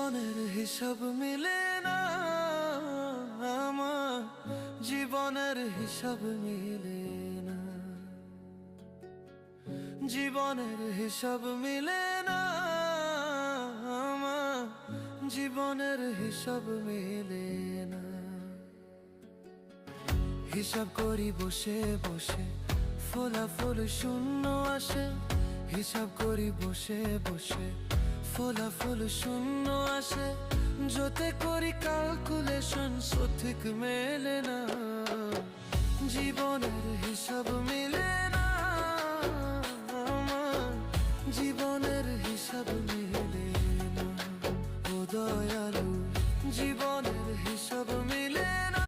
জীবনের হিসাব মিলে না আমার, জীবনের হিসাব মিলে না, জীবনের হিসাব মিলে না আমার, জীবনের হিসাব মিলে না। হিসাব করি বসে বসে, ফলাফল শূন্য আসে। হিসাব করি বসে বসে, ফলাফল শূন্য আসে। যতে করি ক্যালকুলেশন সঠিক মেলে না, জীবনের হিসাব মিলে না আমার, জীবনের হিসাব মিলে না। ও দয়ালু জীবন